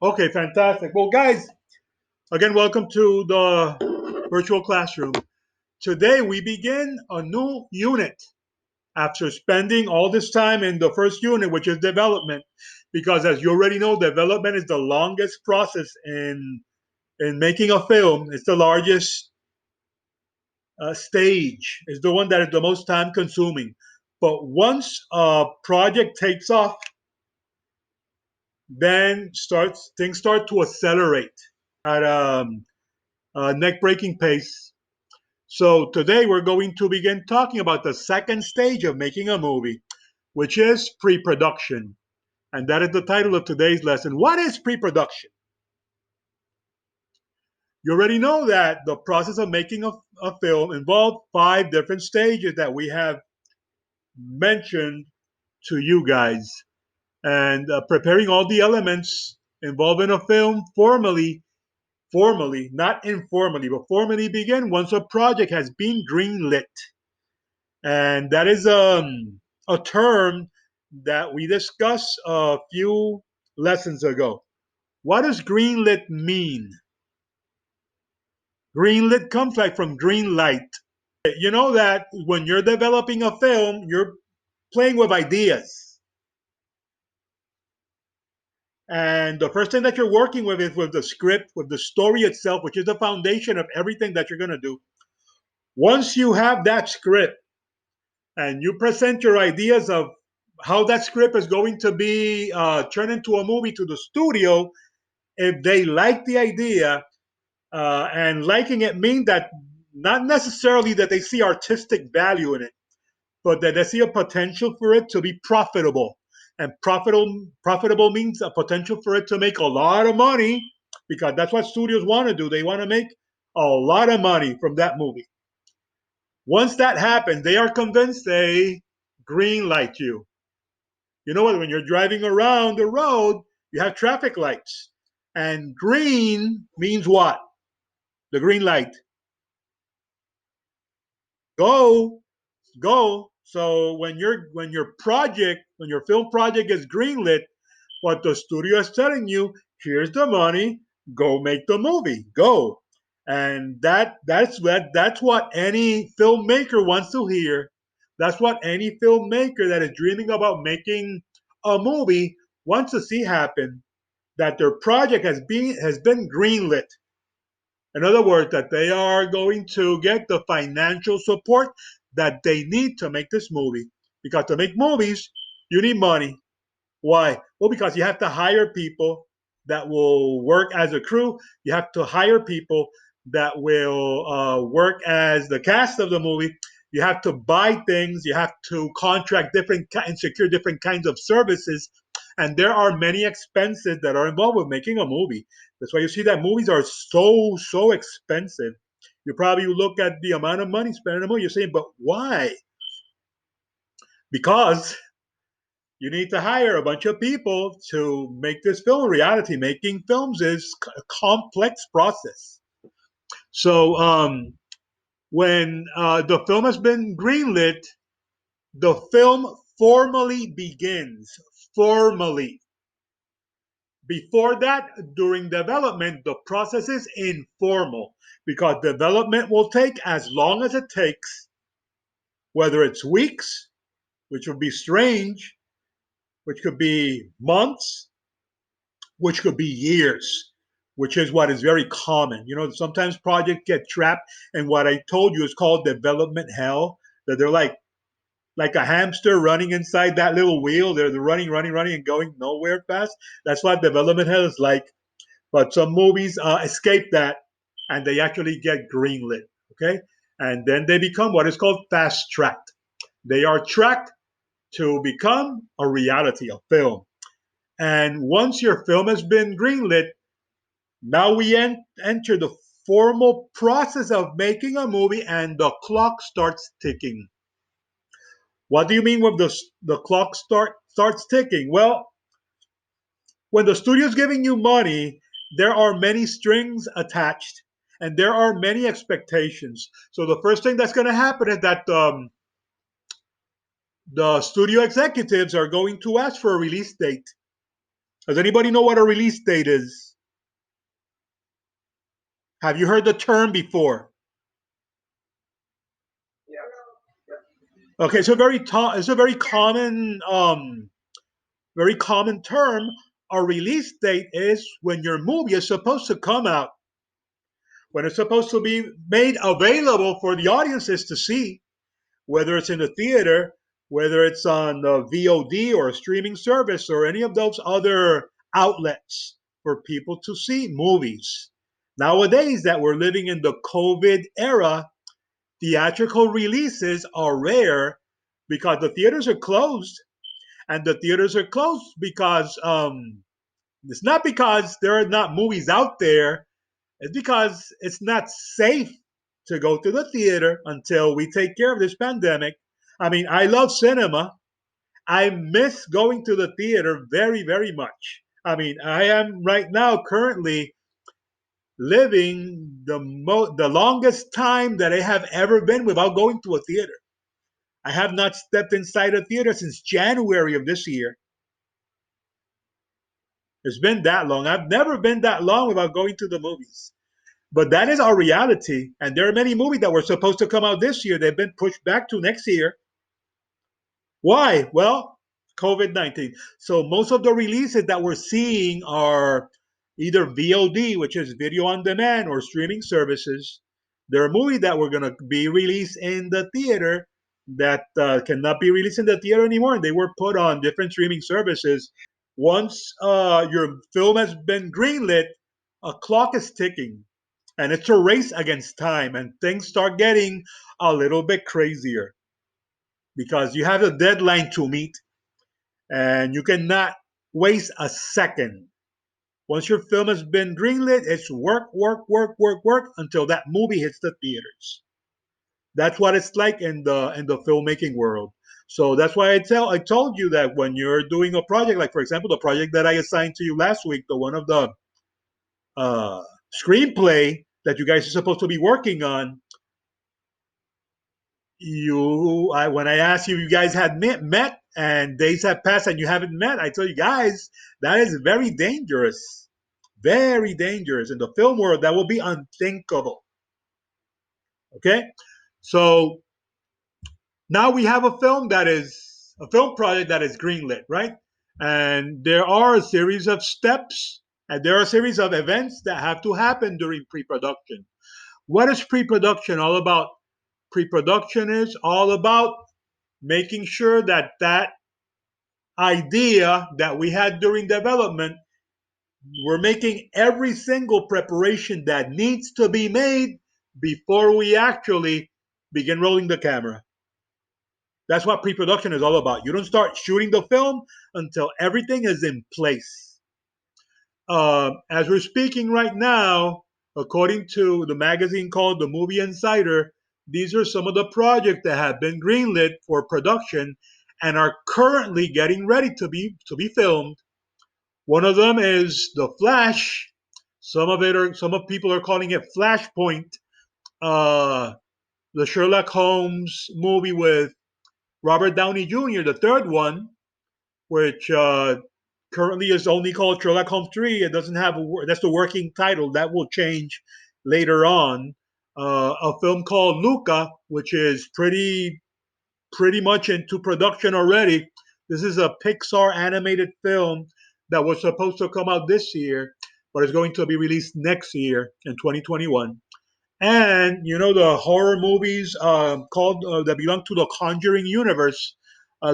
Okay, fantastic. Well, guys, again, welcome to the virtual classroom. Today, we begin a new unit after spending all this time in the first unit, which is development. Because as you already know, development is the longest process in making a film. It's the largest stage. It's the one that is the most time consuming. But once a project takes off, then starts things start to accelerate at a neck-breaking pace. So today we're going to begin talking about the second stage of making a movie, which is pre-production. And that is the title of today's lesson. What is pre-production? You already know that the process of making a film involved 5 different stages that we have mentioned to you guys. And preparing all the elements involved in a film formally, not informally, but formally begin once a project has been greenlit. And that is a term that we discussed a few lessons ago. What does greenlit mean? Greenlit comes like from green light. You know that when you're developing a film, you're playing with ideas. And the first thing that you're working with is with the script, with the story itself, which is the foundation of everything that you're going to do. Once you have that script and you present your ideas of how that script is going to be turned into a movie to the studio, if they like the idea, and liking it means that not necessarily that they see artistic value in it, but that they see a potential for it to be profitable. And profitable means a potential for it to make a lot of money, because that's what studios want to do. They want to make a lot of money from that movie. Once that happens, they are convinced they green light you. You know what? When you're driving around the road, you have traffic lights. And green means what? The green light. Go, go. So when your film project is greenlit, what the studio is telling you, here's the money, go make the movie. Go. And that's what any filmmaker wants to hear. That's what any filmmaker that is dreaming about making a movie wants to see happen, that their project has been greenlit. In other words, that they are going to get the financial support that they need to make this movie. Because to make movies, you need money. Why? Well, because you have to hire people that will work as a crew. You have to hire people that will work as the cast of the movie. You have to buy things. You have to contract different and secure different kinds of services. And there are many expenses that are involved with making a movie. That's why you see that movies are so expensive. You probably look at the amount of money spent on a movie. You're saying, but why? Because you need to hire a bunch of people to make this film a reality. Making films is a complex process. So when the film has been greenlit, the film formally begins. Formally. Before that, during development, the process is informal, because development will take as long as it takes, whether it's weeks, which would be strange, which could be months, which could be years, which is what is very common. You know, sometimes projects get trapped in what I told you is called development hell, that they're like a hamster running inside that little wheel. They're running, and going nowhere fast. That's what development hell is like. But some movies escape that, and they actually get greenlit. Okay, and then they become what is called fast tracked. They are tracked to become a reality, a film. And once your film has been greenlit, now we enter the formal process of making a movie, and the clock starts ticking. What do you mean when the clock starts ticking? Well, when the studio is giving you money, there are many strings attached, and there are many expectations. So the first thing that's going to happen is that the studio executives are going to ask for a release date. Does anybody know what a release date is? Have you heard the term before? Okay, it's a very common term. A release date is when your movie is supposed to come out, when it's supposed to be made available for the audiences to see, whether it's in the theater, whether it's on the VOD or a streaming service or any of those other outlets for people to see movies. Nowadays, that we're living in the COVID era, theatrical releases are rare because the theaters are closed, and the theaters are closed because it's not because there are not movies out there. It's because it's not safe to go to the theater until we take care of this pandemic. I mean, I love cinema. I miss going to the theater very, very much. I mean, I am right now currently living the longest time that I have ever been without going to a theater. I have not stepped inside a theater since January of this year. It's been that long. I've never been that long without going to the movies. But that is our reality. And there are many movies that were supposed to come out this year. They've been pushed back to next year. Why? Well, COVID 19. So most of the releases that we're seeing are either VOD, which is video on demand, or streaming services. There are movies that were going to be released in the theater that cannot be released in the theater anymore. And they were put on different streaming services. Once your film has been greenlit, a clock is ticking, and it's a race against time, and things start getting a little bit crazier because you have a deadline to meet, and you cannot waste a second. Once your film has been greenlit, it's work, work, work, work, work until that movie hits the theaters. That's what it's like in the filmmaking world. So that's why I told you that when you're doing a project, like for example the project that I assigned to you last week, the one of the uh, screenplay that you guys are supposed to be working on, when I asked you, you guys had met and days have passed and you haven't met. I told you guys that is very dangerous in the film world. That will be unthinkable. Okay, so now we have a film project that is greenlit, right? And there are a series of steps and there are a series of events that have to happen during pre-production. What is pre-production all about? Pre-production is all about making sure that that idea that we had during development, we're making every single preparation that needs to be made before we actually begin rolling the camera. That's what pre-production is all about. You don't start shooting the film until everything is in place. As we're speaking right now, according to the magazine called The Movie Insider, these are some of the projects that have been greenlit for production and are currently getting ready to be filmed. One of them is The Flash. Some of people are calling it Flashpoint. Uh, the Sherlock Holmes movie with Robert Downey Jr., the third one, which currently is only called Sherlock Holmes 3. It doesn't have that's the working title. That will change later on. A film called Luca, which is pretty much into production already. This is a Pixar animated film that was supposed to come out this year, but is going to be released next year in 2021. And you know the horror movies called that belong to the Conjuring universe.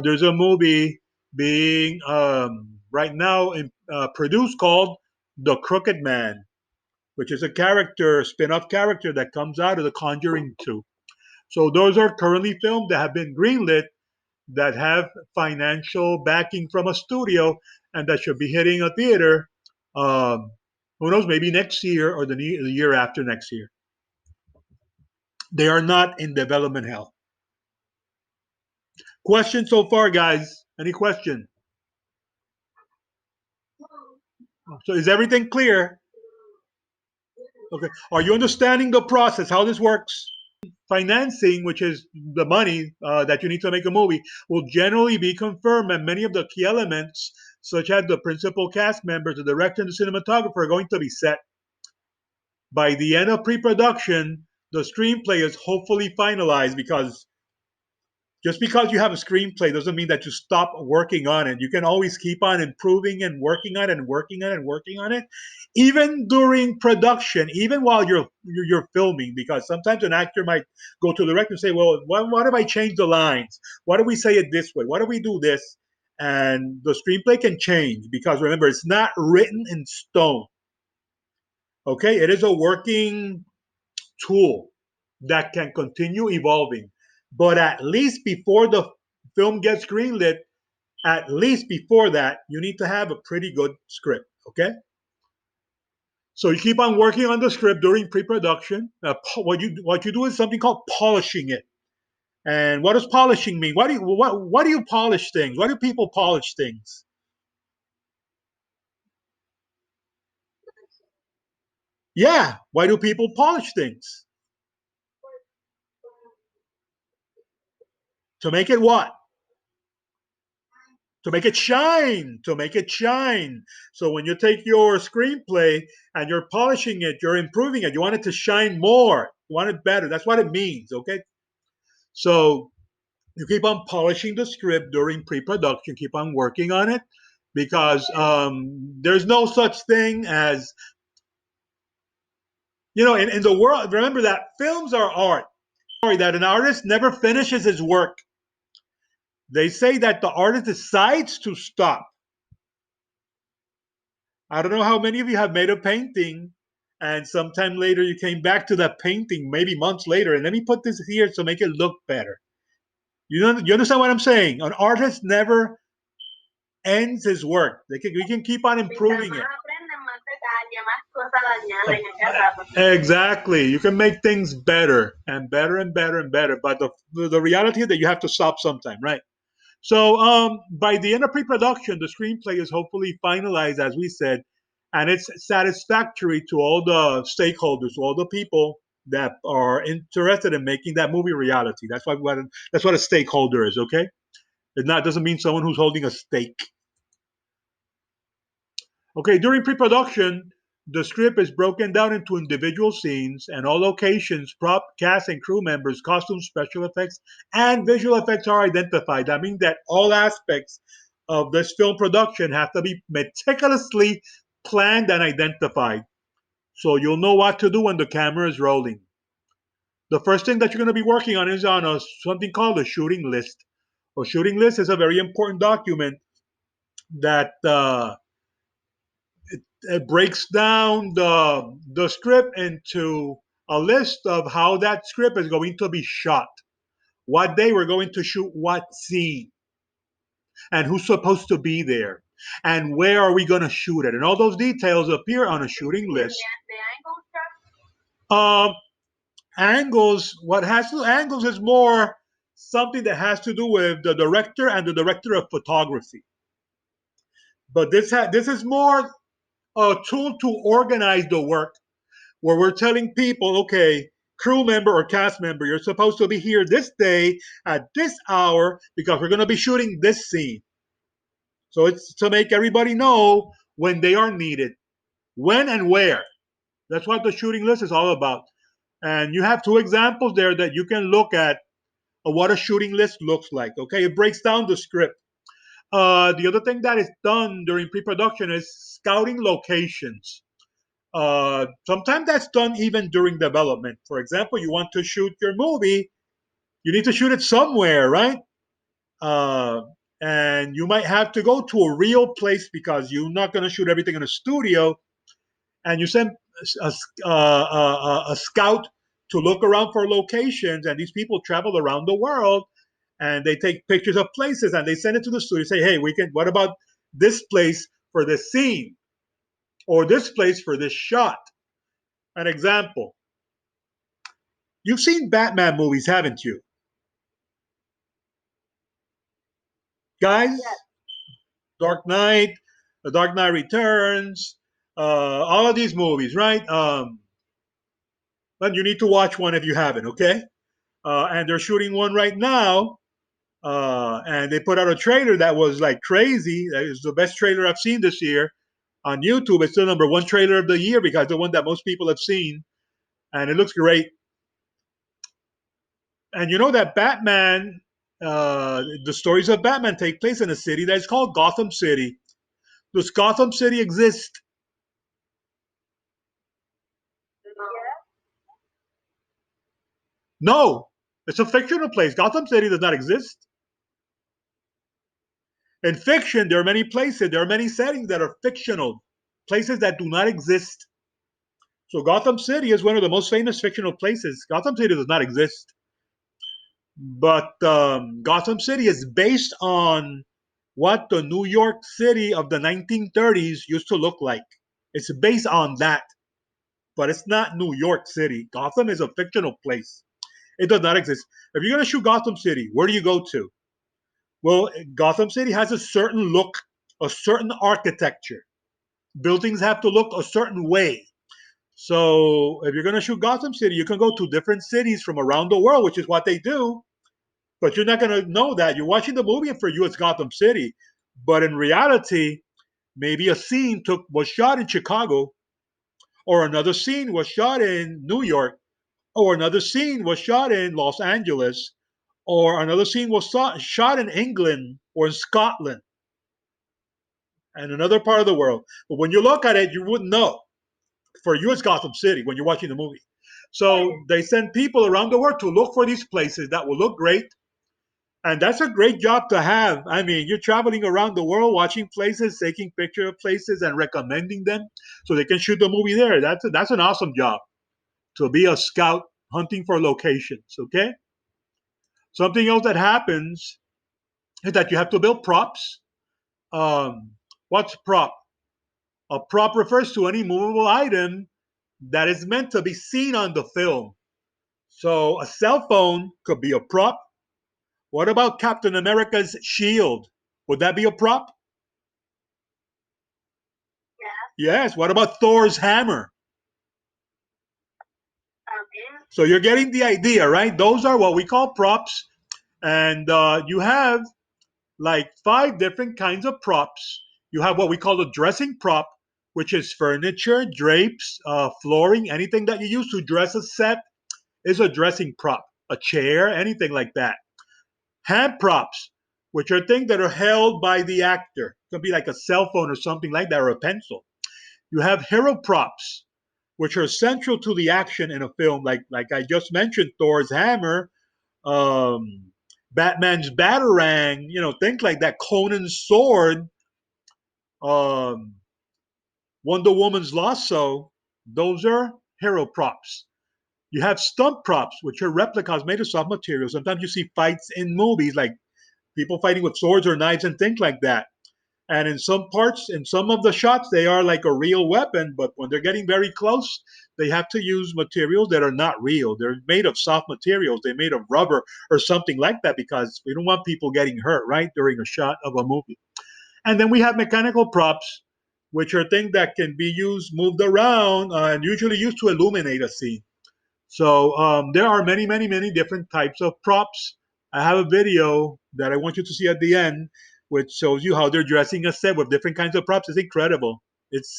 There's a movie being right now produced called The Crooked Man, which is a spin-off character that comes out of the Conjuring 2. So those are currently films that have been greenlit that have financial backing from a studio and that should be hitting a theater. Um, who knows? Maybe next year or the year after next year. They are not in development hell. Question so far, guys? Any question? So is everything clear? Okay. Are you understanding the process? How this works? Financing, which is the money that you need to make a movie, will generally be confirmed, and many of the key elements such as the principal cast members, the director, and the cinematographer, are going to be set. By the end of pre-production, the screenplay is hopefully finalized, because just because you have a screenplay doesn't mean that you stop working on it. You can always keep on improving and working on it and working on it and working on it, even during production, even while you're filming. Because sometimes an actor might go to the director and say, "Well, what if I change the lines? What if we say it this way? What if we do this?" And the screenplay can change, because remember, it's not written in stone. Okay, it is a working tool that can continue evolving. But at least before the film gets greenlit, at least before that, you need to have a pretty good script. Okay. So you keep on working on the script during pre-production. What you do is something called polishing it. And what does polishing mean? What do you polish things? Why do people polish things? Yeah. Why do people polish things? To make it what? To make it shine, to make it shine. So when you take your screenplay and you're polishing it, you're improving it. You want it to shine more. You want it better. That's what it means. Okay. So you keep on polishing the script during pre-production. Keep on working on it, because there's no such thing as, in the world. Remember that films are art. That an artist never finishes his work. They say that the artist decides to stop. I don't know how many of you have made a painting and sometime later you came back to that painting, maybe months later, and let me put this here to make it look better. You understand what I'm saying? An artist never ends his work. We can keep on improving it. Exactly. You can make things better and better and better and better. But the reality is that you have to stop sometime, right? So by the end of pre-production, the screenplay is hopefully finalized, as we said, and it's satisfactory to all the stakeholders, to all the people that are interested in making that movie reality. That's what a stakeholder is. Okay, it doesn't mean someone who's holding a stake. Okay, during pre-production, the script is broken down into individual scenes, and all locations, prop, cast, and crew members, costumes, special effects, and visual effects are identified. That means that all aspects of this film production have to be meticulously planned and identified, so you'll know what to do when the camera is rolling. The first thing that you're going to be working on is on something called a shooting list. A shooting list is a very important document that it breaks down the script into a list of how that script is going to be shot, what day we're going to shoot what scene, and who's supposed to be there, and where are we going to shoot it, and all those details appear on a shooting list. Um, Angles, what has to angles is more something that has to do with the director and the director of photography. But this is more a tool to organize the work, where we're telling people, okay, crew member or cast member, you're supposed to be here this day at this hour because we're going to be shooting this scene. So it's to make everybody know when they are needed, when and where. That's what the shooting list is all about. And you have two examples there that you can look at of what a shooting list looks like. Okay, it breaks down the script. The other thing that is done during pre-production is scouting locations. Sometimes that's done even during development. For example, you want to shoot your movie, you need to shoot it somewhere, right? Uh, and you might have to go to a real place because you're not going to shoot everything in a studio. And you send a scout to look around for locations, and these people travel around the world and they take pictures of places and they send it to the studio. Say, hey, we can. What about this place for this scene, or this place for this shot? An example. You've seen Batman movies, haven't you, guys? Yes. Dark Knight, The Dark Knight Returns, all of these movies, right? But you need to watch one if you haven't, okay? And they're shooting one right now. And they put out a trailer that was like crazy. It's the best trailer I've seen this year on YouTube. It's the number one trailer of the year because the one that most people have seen, and it looks great. And you know that Batman, the stories of Batman take place in a city that is called Gotham City. Does Gotham City exist? No, it's a fictional place. Gotham City does not exist. In fiction, there are many places, there are many settings that are fictional, places that do not exist. So Gotham City is one of the most famous fictional places. Gotham City does not exist, but Gotham City is based on what the New York City of the 1930s used to look like. It's based on that, but it's not New York City. Gotham is a fictional place. It does not exist. If you're going to shoot Gotham City, where do you go to? Well, Gotham City has a certain look, a certain architecture. Buildings have to look a certain way. So if you're going to shoot Gotham City, you can go to different cities from around the world, which is what they do. But you're not going to know that. You're watching the movie, and for you, it's Gotham City. But in reality, maybe a scene was shot in Chicago, or another scene was shot in New York, or another scene was shot in Los Angeles, or another scene was shot in England or in Scotland and another part of the world. But when you look at it, you wouldn't know. For you, it's Gotham City when you're watching the movie. So they send people around the world to look for these places that will look great. And that's a great job to have. I mean, you're traveling around the world, watching places, taking pictures of places, and recommending them so they can shoot the movie there. That's an awesome job to be a scout hunting for locations. Okay. Something else that happens is that you have to build props. What's prop? A prop refers to any movable item that is meant to be seen on the film. So a cell phone could be a prop. What about Captain America's shield? Would that be a prop? Yes. What about Thor's hammer? So you're getting the idea, right? Those are what we call props. And you have like five different kinds of props. You have what we call the dressing prop, which is furniture, drapes, flooring, anything that you use to dress a set is a dressing prop. A chair, anything like that. Hand props, which are things that are held by the actor. It could be like a cell phone or something like that, or a pencil. You have hero props, which are central to the action in a film, like I just mentioned, Thor's hammer, um, Batman's batarang, things like that. Conan's sword, um, Wonder Woman's lasso. Those are hero props. You have stunt props, which are replicas made of soft material. Sometimes you see fights in movies, like people fighting with swords or knives and things like that. And in some parts, in some of the shots, they are like a real weapon, but when they're getting very close, they have to use materials that are not real. They're made of soft materials. They're made of rubber or something like that because we don't want people getting hurt, right, during a shot of a movie. And then we have mechanical props, which are things that can be used, moved around, and usually used to illuminate a scene. So there are many, many, many different types of props. I have a video that I want you to see at the end, which shows you how they're dressing a set with different kinds of props. It's incredible. It's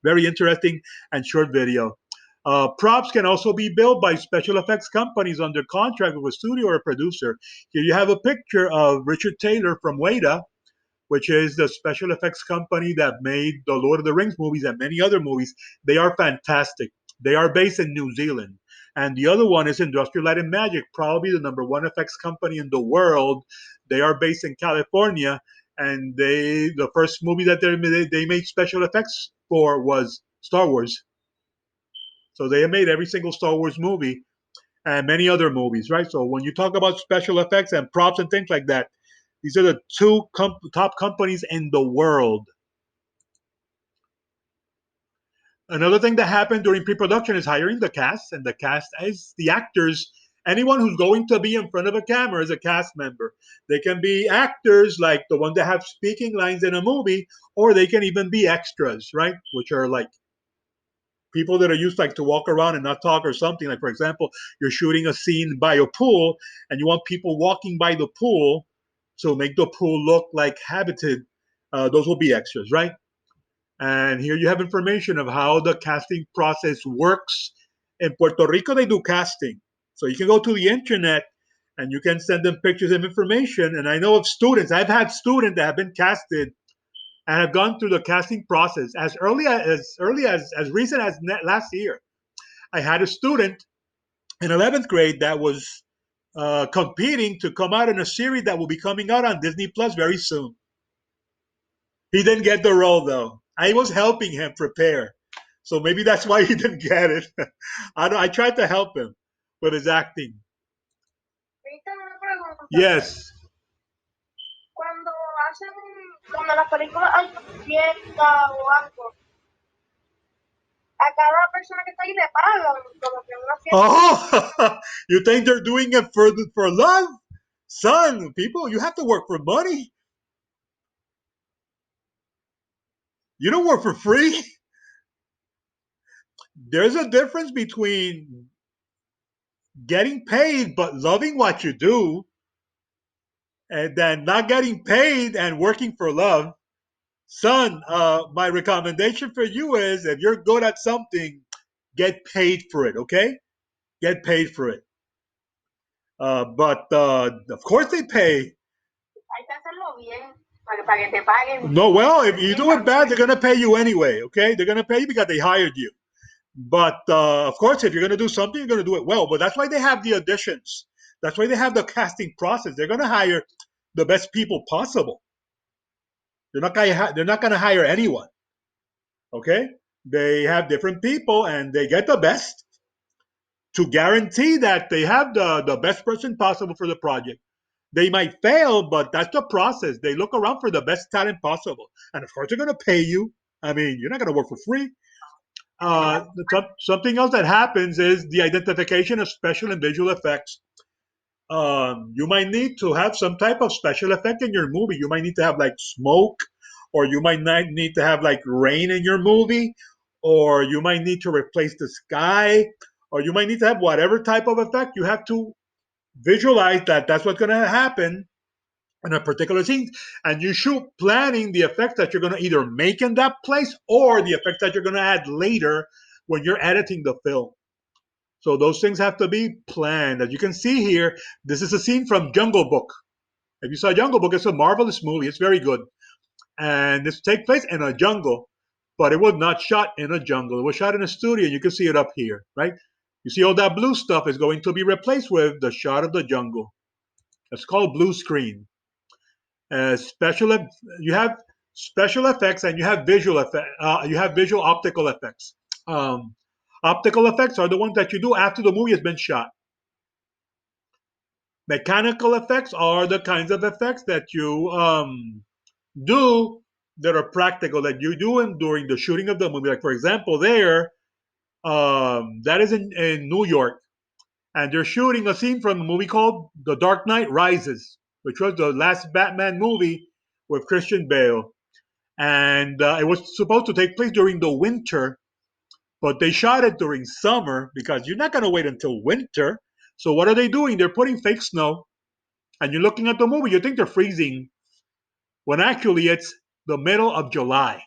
very interesting and short video. Props can also be built by special effects companies under contract with a studio or a producer. Here you have a picture of Richard Taylor from Weta, which is the special effects company that made the Lord of the Rings movies and many other movies. They are fantastic. They are based in New Zealand. And the other one is Industrial Light and Magic, probably the number one effects company in the world. They are based in California. And the first movie that they made special effects for was Star Wars. So they have made every single Star Wars movie and many other movies, right? So when you talk about special effects and props and things like that, these are the two top companies in the world. Another thing that happened during pre-production is hiring the cast, and the cast is the actors. Anyone who's going to be in front of a camera is a cast member. They can be actors like the ones that have speaking lines in a movie, or they can even be extras, right? Which are like people that are used like to walk around and not talk or something. Like for example, you're shooting a scene by a pool and you want people walking by the pool. to make the pool look like habited. Those will be extras, right? And here you have information of how the casting process works. In Puerto Rico, they do casting. So you can go to the internet and you can send them pictures of information. And I know of students, I've had students that have been casted and have gone through the casting process as recent as last year. I had a student in 11th grade that was competing to come out in a series that will be coming out on Disney Plus very soon. He didn't get the role though. I was helping him prepare. So maybe that's why he didn't get it. I tried to help him with his acting. Yes. Cuando hacen, cuando las películas hay fiesta o algo, a cada persona que está ahí le pagan, como que una fiesta. Oh, you think they're doing it for love? Son, people, you have to work for money. You don't work for free. There's a difference between getting paid but loving what you do and then not getting paid and working for love. Son, my recommendation for you is if you're good at something, get paid for it, okay? Get paid for it. But of course they pay. Hay que hacerlo bien, para que te paguen. No, well, if you do it bad, they're going to pay you anyway, okay? They're going to pay you because they hired you. But of course, if you're going to do something, you're going to do it well. But that's why they have the auditions. That's why they have the casting process. They're going to hire the best people possible. They're not going to hire anyone. Okay? They have different people and they get the best to guarantee that they have the best person possible for the project. They might fail, but that's the process. They look around for the best talent possible. And of course, they're going to pay you. I mean, you're not going to work for free. Something else that happens is the identification of special and visual effects. You might need to have some type of special effect in your movie. You might need to have like smoke, or you might not need to have like rain in your movie, or you might need to replace the sky, or you might need to have whatever type of effect. You have to visualize that that's what's going to happen in a particular scene, and you shoot planning the effects that you're going to either make in that place or the effects that you're going to add later when you're editing the film. So those things have to be planned. As you can see here, this is a scene from Jungle Book. If you saw Jungle Book, it's a marvelous movie. It's very good. And this takes place in a jungle, but it was not shot in a jungle. It was shot in a studio, and you can see it up here, right? You see all that blue stuff is going to be replaced with the shot of the jungle. It's called blue screen. Special, you have special effects and you have visual effect. You have visual optical effects. Um, Optical effects are the ones that you do after the movie has been shot. Mechanical effects are the kinds of effects that you do that are practical that you do during the shooting of the movie. Like for example, that is in New York, and they're shooting a scene from a movie called The Dark Knight Rises, which was the last Batman movie with Christian Bale, and it was supposed to take place during the winter, but they shot it during summer because you're not going to wait until winter. So what are they doing? They're putting fake snow, and you're looking at the movie, you think they're freezing, when actually it's the middle of July.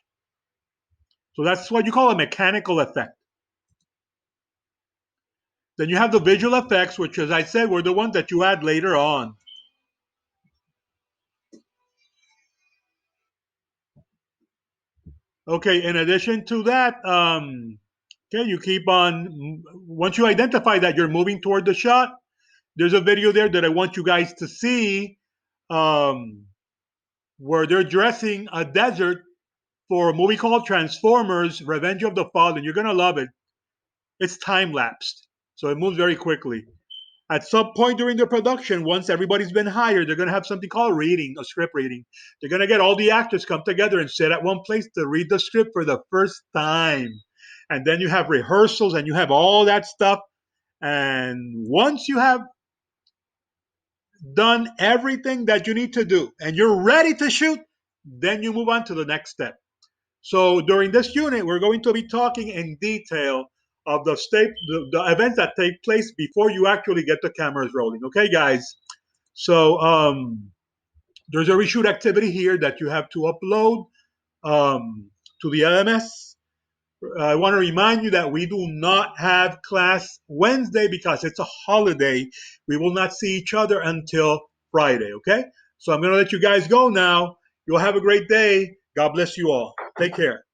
So that's what you call a mechanical effect. Then you have the visual effects, which, as I said, were the ones that you add later on. Okay, in addition to that, okay, you keep on, once you identify that you're moving toward the shot, there's a video there that I want you guys to see um, where they're dressing a desert for a movie called Transformers Revenge of the Fallen. You're going to love it. It's time lapsed, so it moves very quickly. At some point during the production, once everybody's been hired, they're going to have something called reading, a script reading. They're going to get all the actors come together and sit at one place to read the script for the first time. And then you have rehearsals and you have all that stuff. And once you have done everything that you need to do and you're ready to shoot, then you move on to the next step. So during this unit, we're going to be talking in detail of the events that take place before you actually get the cameras rolling. Okay, guys. So There's a reshoot activity here that you have to upload to the LMS. I want to remind you that we do not have class Wednesday because it's a holiday. We will not see each other until Friday, okay? So I'm going to let you guys go now. You'll have a great day. God bless you all. Take care.